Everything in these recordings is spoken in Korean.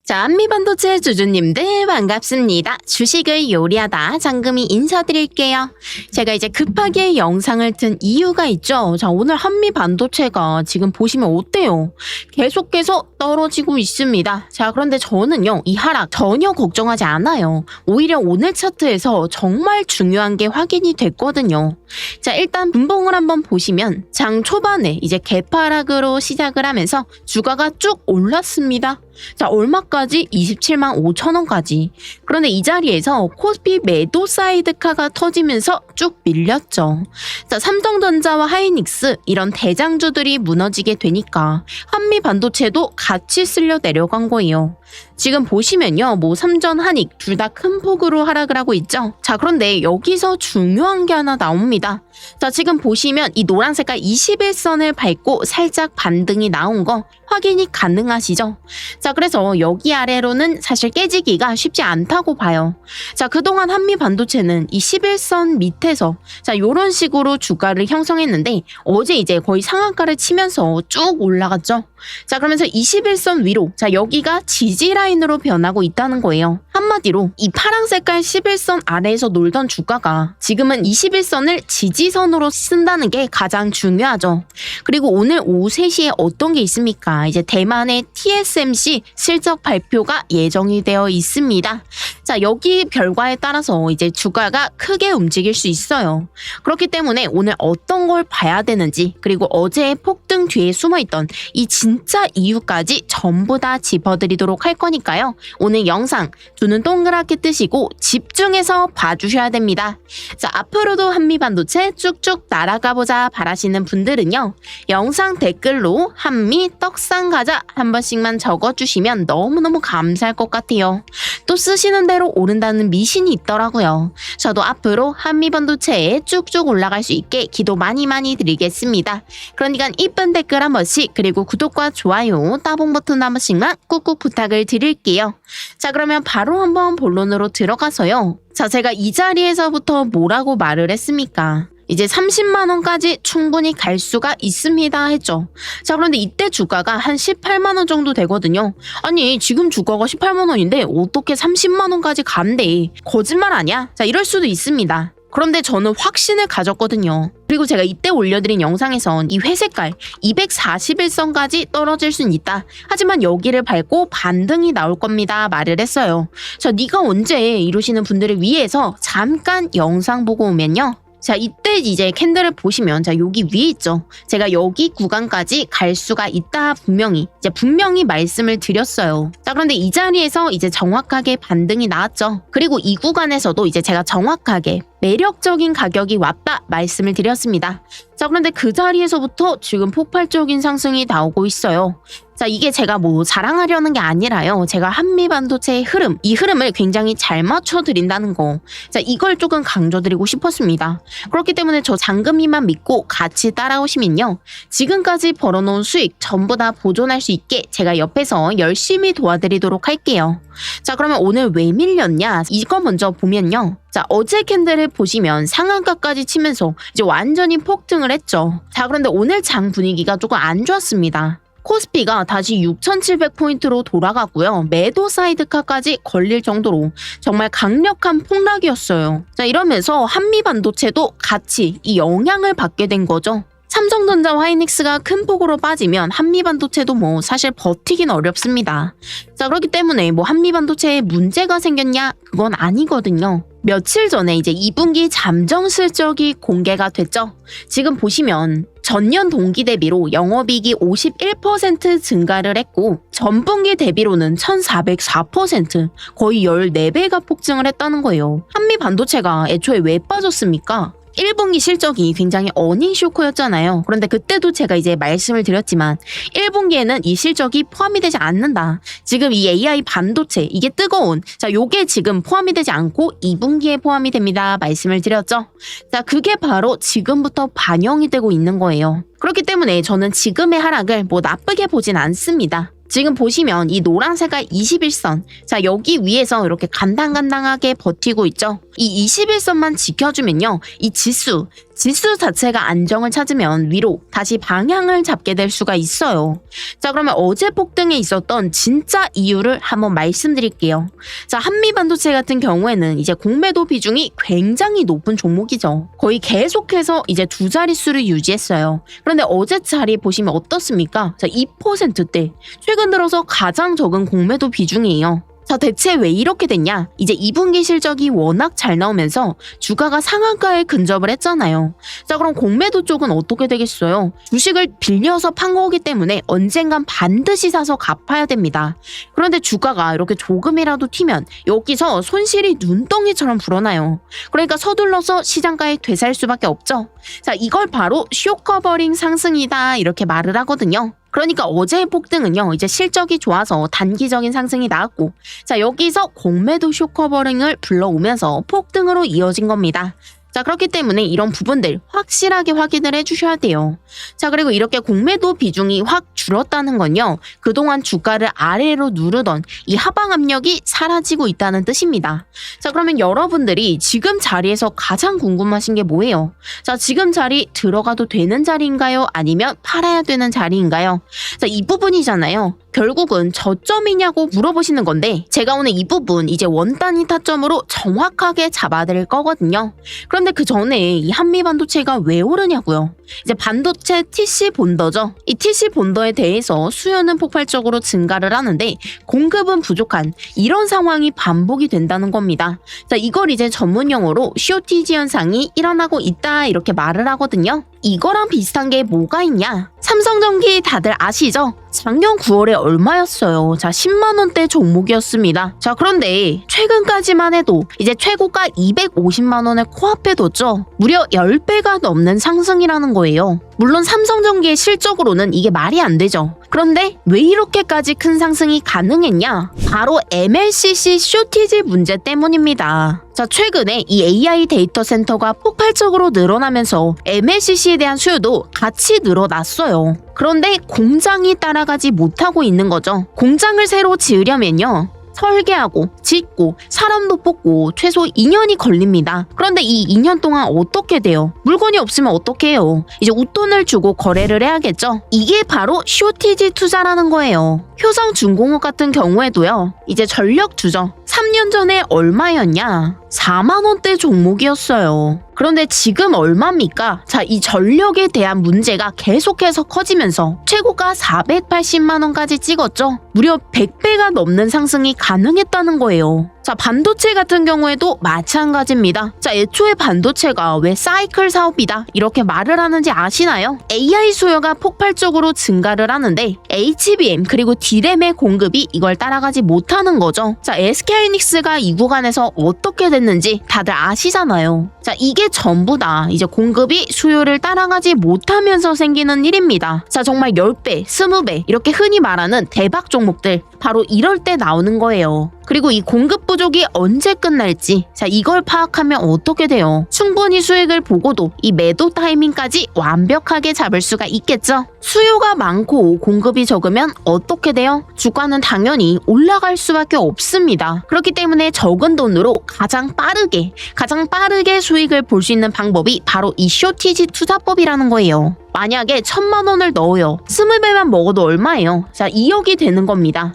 자, 한미반도체 주주님들 반갑습니다. 주식을 요리하다 장금이 인사드릴게요. 제가 이제 급하게 영상을 튼 이유가 있죠. 자, 오늘 한미반도체가 지금 보시면 어때요? 계속해서 떨어지고 있습니다. 자, 그런데 저는요, 이 하락 전혀 걱정하지 않아요. 오히려 오늘 차트에서 정말 중요한 게 확인이 됐거든요. 자, 일단 분봉을 한번 보시면 장 초반에 이제 개파락으로 시작을 하면서 주가가 쭉 올랐습니다. 자, 얼마까지? 27만 5천 원까지. 그런데 이 자리에서 코스피 매도 사이드카가 터지면서 쭉 밀렸죠. 자, 삼성전자와 하이닉스 이런 대장주들이 무너지게 되니까 한미반도체도 같이 쓸려 내려간 거예요. 지금 보시면요, 뭐 삼전, 한익 둘 다 큰 폭으로 하락을 하고 있죠. 자, 그런데 여기서 중요한 게 하나 나옵니다. 자, 지금 보시면 이 노란 색깔 21선을 밟고 살짝 반등이 나온 거 확인이 가능하시죠? 자, 그래서 여기 아래로는 사실 깨지기가 쉽지 않다고 봐요. 자, 그동안 한미반도체는 이 11선 밑에서 자, 요런 식으로 주가를 형성했는데 어제 이제 거의 상한가를 치면서 쭉 올라갔죠. 자, 그러면서 21선 위로 자, 여기가 지지 라인으로 변하고 있다는 거예요. 한마디로 이 파란 색깔 11선 아래에서 놀던 주가가 지금은 21선을 지지선으로 쓴다는 게 가장 중요하죠. 그리고 오늘 오후 3시에 어떤 게 있습니까? 이제 대만의 TSMC 실적 발표가 예정이 되어 있습니다. 자, 여기 결과에 따라서 이제 주가가 크게 움직일 수 있어요. 그렇기 때문에 오늘 어떤 걸 봐야 되는지, 그리고 어제의 폭등 뒤에 숨어있던 이 진짜 이유까지 전부 다 짚어드리도록 할 거니까요. 오늘 영상 두 눈 동그랗게 뜨시고 집중해서 봐주셔야 됩니다. 자, 앞으로도 한미반도체 쭉쭉 날아가보자 바라시는 분들은요, 영상 댓글로 한미 떡상 가자 한 번씩만 적어주시면 너무너무 감사할 것 같아요. 또 쓰시는 대로 오른다는 미신이 있더라고요. 저도 앞으로 한미반도체에 쭉쭉 올라갈 수 있게 기도 많이 드리겠습니다. 그러니까 이쁜 댓글 한 번씩, 그리고 구독과 좋아요, 따봉 버튼 한 번씩만 꾹꾹 부탁을 드릴게요. 자, 그러면 바로 한번 본론으로 들어가서요. 자, 제가 이 자리에서부터 뭐라고 말을 했습니까? 이제 30만 원까지 충분히 갈 수가 있습니다 했죠. 자, 그런데 이때 주가가 한 18만 원 정도 되거든요. 아니, 지금 주가가 18만 원인데 어떻게 30만 원까지 간대? 거짓말 아니야? 자, 이럴 수도 있습니다. 그런데 저는 확신을 가졌거든요. 그리고 제가 이때 올려드린 영상에선 이 회색깔 241선까지 떨어질 순 있다. 하지만 여기를 밟고 반등이 나올 겁니다 말을 했어요. 자, 네가 언제 이러시는 분들을 위해서 잠깐 영상 보고 오면요. 자, 이때 이제 캔들을 보시면 자, 여기 위에 있죠. 제가 여기 구간까지 갈 수가 있다 분명히 말씀을 드렸어요. 자, 그런데 이 자리에서 이제 정확하게 반등이 나왔죠. 그리고 이 구간에서도 이제 제가 정확하게 매력적인 가격이 왔다 말씀을 드렸습니다. 자, 그런데 그 자리에서부터 지금 폭발적인 상승이 나오고 있어요. 자, 이게 제가 뭐 자랑하려는 게 아니라요. 제가 한미반도체의 흐름, 이 흐름을 굉장히 잘 맞춰드린다는 거. 자, 이걸 조금 강조드리고 싶었습니다. 그렇기 때문에 저 장금이만 믿고 같이 따라오시면요, 지금까지 벌어놓은 수익 전부 다 보존할 수 있게 제가 옆에서 열심히 도와드리도록 할게요. 자, 그러면 오늘 왜 밀렸냐? 이거 먼저 보면요. 자, 어제 캔들을 보시면 상한가까지 치면서 이제 완전히 폭등을 했죠. 자, 그런데 오늘 장 분위기가 조금 안 좋았습니다. 코스피가 다시 6,700포인트로 돌아가고요. 매도 사이드카까지 걸릴 정도로 정말 강력한 폭락이었어요. 자, 이러면서 한미반도체도 같이 이 영향을 받게 된 거죠. 삼성전자와 하이닉스가 큰 폭으로 빠지면 한미반도체도 뭐 사실 버티긴 어렵습니다. 자, 그렇기 때문에 뭐 한미반도체에 문제가 생겼냐? 그건 아니거든요. 며칠 전에 이제 2분기 잠정 실적이 공개가 됐죠. 지금 보시면 전년 동기 대비로 영업이익이 51% 증가를 했고 전분기 대비로는 1404%, 거의 14배가 폭증을 했다는 거예요. 한미반도체가 애초에 왜 빠졌습니까? 1분기 실적이 굉장히 어닝 쇼크였잖아요. 그런데 그때도 제가 이제 말씀을 드렸지만 1분기에는 이 실적이 포함이 되지 않는다. 지금 이 AI 반도체, 이게 뜨거운, 자, 요게 지금 포함이 되지 않고 2분기에 포함이 됩니다 말씀을 드렸죠. 자, 그게 바로 지금부터 반영이 되고 있는 거예요. 그렇기 때문에 저는 지금의 하락을 뭐 나쁘게 보진 않습니다. 지금 보시면 이 노란 색깔 21선, 자, 여기 위에서 이렇게 간당간당하게 버티고 있죠. 이 21선만 지켜주면요, 이 지수 지수 자체가 안정을 찾으면 위로 다시 방향을 잡게 될 수가 있어요. 자, 그러면 어제 폭등에 있었던 진짜 이유를 한번 말씀드릴게요. 자, 한미반도체 같은 경우에는 이제 공매도 비중이 굉장히 높은 종목이죠. 거의 계속해서 이제 두 자릿수를 유지했어요. 그런데 어제 자리 보시면 어떻습니까? 자, 2%대. 최근 들어서 가장 적은 공매도 비중이에요. 자, 대체 왜 이렇게 됐냐? 이제 2분기 실적이 워낙 잘 나오면서 주가가 상한가에 근접을 했잖아요. 자, 그럼 공매도 쪽은 어떻게 되겠어요? 주식을 빌려서 판 거기 때문에 언젠간 반드시 사서 갚아야 됩니다. 그런데 주가가 이렇게 조금이라도 튀면 여기서 손실이 눈덩이처럼 불어나요. 그러니까 서둘러서 시장가에 되살 수밖에 없죠. 자, 이걸 바로 쇼커버링 상승이다 이렇게 말을 하거든요. 그러니까 어제의 폭등은요, 이제 실적이 좋아서 단기적인 상승이 나왔고, 자, 여기서 공매도 쇼커버링을 불러오면서 폭등으로 이어진 겁니다. 자, 그렇기 때문에 이런 부분들 확실하게 확인을 해주셔야 돼요. 자, 그리고 이렇게 공매도 비중이 확 줄었다는 건요, 그동안 주가를 아래로 누르던 이 하방 압력이 사라지고 있다는 뜻입니다. 자, 그러면 여러분들이 지금 자리에서 가장 궁금하신 게 뭐예요? 자, 지금 자리 들어가도 되는 자리인가요? 아니면 팔아야 되는 자리인가요? 자, 이 부분이잖아요. 결국은 저점이냐고 물어보시는 건데, 제가 오늘 이 부분 이제 원 단위 타점으로 정확하게 잡아드릴 거거든요. 그런데 그 전에 이 한미반도체가 왜 오르냐고요? 이제 반도체 TC 본더죠. 이 TC 본더에 대해서 수요는 폭발적으로 증가를 하는데 공급은 부족한 이런 상황이 반복이 된다는 겁니다. 자, 이걸 이제 전문 용어로 쇼티지 현상이 일어나고 있다 이렇게 말을 하거든요. 이거랑 비슷한 게 뭐가 있냐? 삼성전기 다들 아시죠? 작년 9월에 얼마였어요? 자, 10만원대 종목이었습니다. 자, 그런데 최근까지만 해도 이제 최고가 250만원을 코앞에 뒀죠. 무려 10배가 넘는 상승이라는 거예요. 물론 삼성전기의 실적으로는 이게 말이 안 되죠. 그런데 왜 이렇게까지 큰 상승이 가능했냐? 바로 MLCC 쇼티지 문제 때문입니다. 자, 최근에 이 AI 데이터 센터가 폭발적으로 늘어나면서 MLCC에 대한 수요도 같이 늘어났어요. 그런데 공장이 따라가지 못하고 있는 거죠. 공장을 새로 지으려면요, 설계하고 짓고 사람도 뽑고 최소 2년이 걸립니다. 그런데 이 2년 동안 어떻게 돼요? 물건이 없으면 어떻게 해요? 이제 웃돈을 주고 거래를 해야겠죠? 이게 바로 쇼티지 투자라는 거예요. 효성중공업 같은 경우에도요, 이제 전력주죠. 3년 전에 얼마였냐? 4만원대 종목이었어요. 그런데 지금 얼마입니까? 자, 이 전력에 대한 문제가 계속해서 커지면서 최고가 480만원까지 찍었죠. 무려 100배가 넘는 상승이 가능했다는 거예요. 자, 반도체 같은 경우에도 마찬가지입니다. 자, 애초에 반도체가 왜 사이클 사업이다 이렇게 말을 하는지 아시나요? AI 수요가 폭발적으로 증가를 하는데 HBM 그리고 D램의 공급이 이걸 따라가지 못하는 거죠. 자, SK하이닉스가 이 구간에서 어떻게 됐는지 다들 아시잖아요. 자, 이게 전부 다 이제 공급이 수요를 따라가지 못하면서 생기는 일입니다. 자, 정말 10배, 20배 이렇게 흔히 말하는 대박 종목들 바로 이럴 때 나오는 거예요. 그리고 이 공급 부족이 언제 끝날지, 자, 이걸 파악하면 어떻게 돼요? 충분히 수익을 보고도 이 매도 타이밍까지 완벽하게 잡을 수가 있겠죠? 수요가 많고 공급이 적으면 어떻게 돼요? 주가는 당연히 올라갈 수밖에 없습니다. 그렇기 때문에 적은 돈으로 가장 빠르게 수익을 볼 수 있는 방법이 바로 이 쇼티지 투자법이라는 거예요. 만약에 1000만원을 넣어요. 20배만 먹어도 얼마예요? 자, 2억이 되는 겁니다.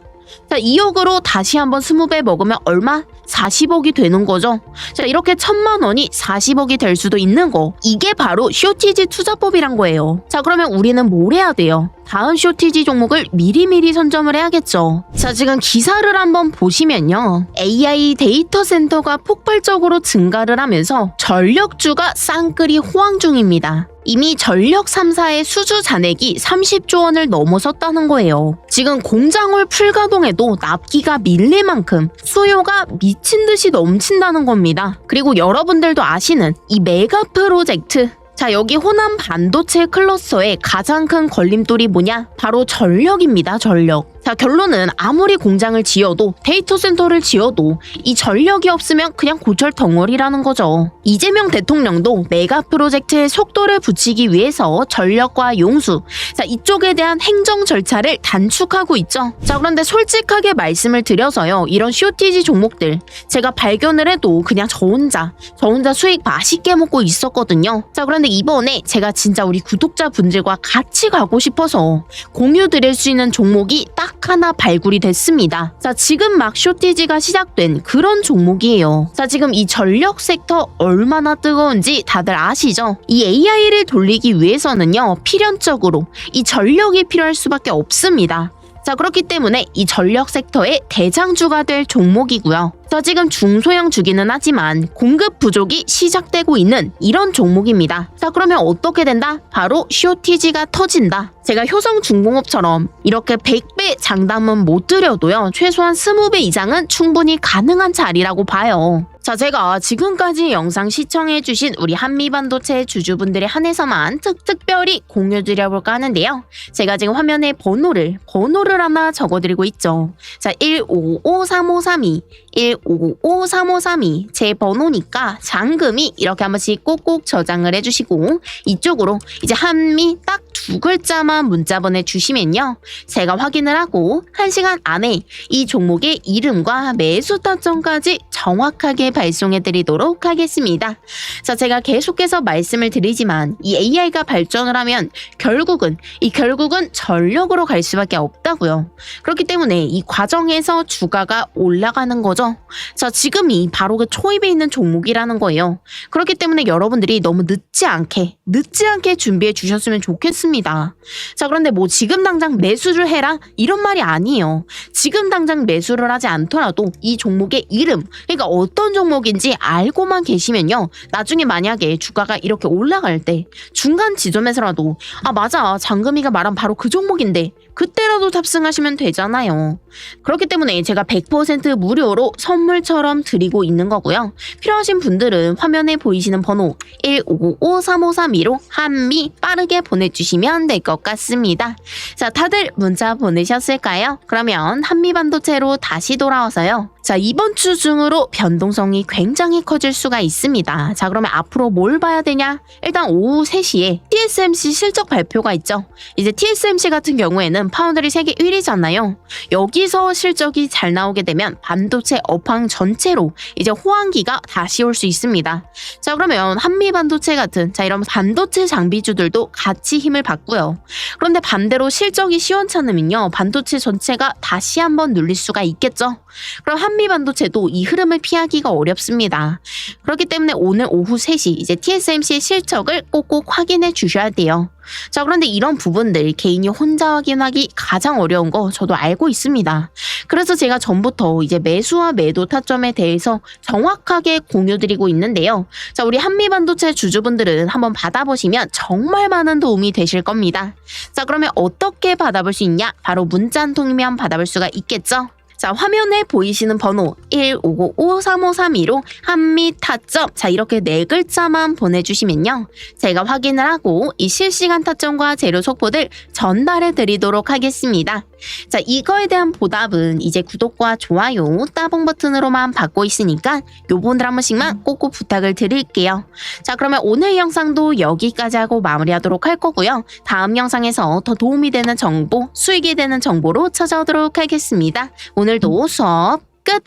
자, 2억으로 다시 한번 20배 먹으면 얼마? 40억이 되는 거죠. 자, 이렇게 1000만원이 40억이 될 수도 있는 거. 이게 바로 쇼티지 투자법이란 거예요. 자, 그러면 우리는 뭘 해야 돼요? 다음 쇼티지 종목을 미리미리 선점을 해야겠죠. 자, 지금 기사를 한번 보시면요, AI 데이터 센터가 폭발적으로 증가를 하면서 전력주가 쌍끌이 호황 중입니다. 이미 전력 3사의 수주 잔액이 30조 원을 넘어섰다는 거예요. 지금 공장을 풀가동해도 납기가 밀릴 만큼 수요가 미친 듯이 넘친다는 겁니다. 그리고 여러분들도 아시는 이 메가 프로젝트, 자, 여기 호남 반도체 클러스터의 가장 큰 걸림돌이 뭐냐? 바로 전력입니다, 전력. 자, 자, 결론은 아무리 공장을 지어도 데이터 센터를 지어도 이 전력이 없으면 그냥 고철 덩어리라는 거죠. 이재명 대통령도 메가 프로젝트의 속도를 붙이기 위해서 전력과 용수, 자, 이쪽에 대한 행정 절차를 단축하고 있죠. 자, 그런데 솔직하게 말씀을 드려서요, 이런 쇼티지 종목들 제가 발견을 해도 그냥 저 혼자 수익 맛있게 먹고 있었거든요. 자, 그런데 이번에 제가 진짜 우리 구독자분들과 같이 가고 싶어서 공유 드릴 수 있는 종목이 딱 하나 발굴이 됐습니다. 자, 지금 막 쇼티지가 시작된 그런 종목이에요. 자, 지금 이 전력 섹터 얼마나 뜨거운지 다들 아시죠? 이 AI를 돌리기 위해서는요, 필연적으로 이 전력이 필요할 수밖에 없습니다. 자, 그렇기 때문에 이 전력 섹터의 대장주가 될 종목이고요. 자, 지금 중소형 주기는 하지만 공급 부족이 시작되고 있는 이런 종목입니다. 자, 그러면 어떻게 된다? 바로 쇼티지가 터진다. 제가 효성중공업처럼 이렇게 100배 장담은 못 드려도요, 최소한 20배 이상은 충분히 가능한 자리라고 봐요. 자, 제가 지금까지 영상 시청해주신 우리 한미반도체 주주분들에 한해서만 특별히 공유드려볼까 하는데요. 제가 지금 화면에 번호를 하나 적어드리고 있죠. 자, 1553532, 1553532 제 번호니까 잔금이 이렇게 한 번씩 꼭꼭 저장을 해주시고, 이쪽으로 이제 한미 딱 2글자만 문자 보내주시면요, 제가 확인을 하고 1시간 안에 이 종목의 이름과 매수 타점까지 정확하게 발송해드리도록 하겠습니다. 자, 제가 계속해서 말씀을 드리지만 이 AI가 발전을 하면 결국은 전력으로 갈 수밖에 없다고요. 그렇기 때문에 이 과정에서 주가가 올라가는 거죠. 자, 지금이 바로 그 초입에 있는 종목이라는 거예요. 그렇기 때문에 여러분들이 너무 늦지 않게 준비해 주셨으면 좋겠습니다. 자, 그런데 뭐 지금 당장 매수를 해라 이런 말이 아니에요. 지금 당장 매수를 하지 않더라도 이 종목의 이름, 그러니까 어떤 종목인지 알고만 계시면요, 나중에 만약에 주가가 이렇게 올라갈 때 중간 지점에서라도 아, 맞아, 장금이가 말한 바로 그 종목인데 그때라도 탑승하시면 되잖아요. 그렇기 때문에 제가 100% 무료로 선물처럼 드리고 있는 거고요. 필요하신 분들은 화면에 보이시는 번호 1553532로 한미 빠르게 보내주시면 될 것 같습니다. 자, 다들 문자 보내셨을까요? 그러면 한미반도체로 다시 돌아와서요. 자, 이번 주 중으로 변동성이 굉장히 커질 수가 있습니다. 자, 그러면 앞으로 뭘 봐야 되냐? 일단 오후 3시에 TSMC 실적 발표가 있죠. 이제 TSMC 같은 경우에는 파운드리 세계 1위잖아요. 여기서 실적이 잘 나오게 되면 반도체 업황 전체로 이제 호황기가 다시 올 수 있습니다. 자, 그러면 한미반도체 같은 이런 반도체 장비주들도 같이 힘을 받고요. 그런데 반대로 실적이 시원찮으면요, 반도체 전체가 다시 한번 눌릴 수가 있겠죠. 그럼 한미반도체도 이 흐름을 피하기가 어렵습니다. 그렇기 때문에 오늘 오후 3시 이제 TSMC의 실적을 꼭꼭 확인해 주셔야 돼요. 자, 그런데 이런 부분들 개인이 혼자 확인하기 가장 어려운 거 저도 알고 있습니다. 그래서 제가 전부터 이제 매수와 매도 타점에 대해서 정확하게 공유드리고 있는데요. 자, 우리 한미반도체 주주분들은 한번 받아보시면 정말 많은 도움이 되실 겁니다. 자, 그러면 어떻게 받아볼 수 있냐? 바로 문자 한 통이면 받아볼 수가 있겠죠. 자, 화면에 보이시는 번호 1553532로 한미 타점, 자, 이렇게 4글자만 보내주시면요, 제가 확인을 하고 이 실시간 타점과 재료 속보들 전달해 드리도록 하겠습니다. 자, 이거에 대한 보답은 이제 구독과 좋아요, 따봉 버튼으로만 받고 있으니까 요분들 한 번씩만 꼭꼭 부탁을 드릴게요. 자, 그러면 오늘 영상도 여기까지 하고 마무리하도록 할 거고요. 다음 영상에서 더 도움이 되는 정보, 수익이 되는 정보로 찾아오도록 하겠습니다. 오늘도 수업 끝!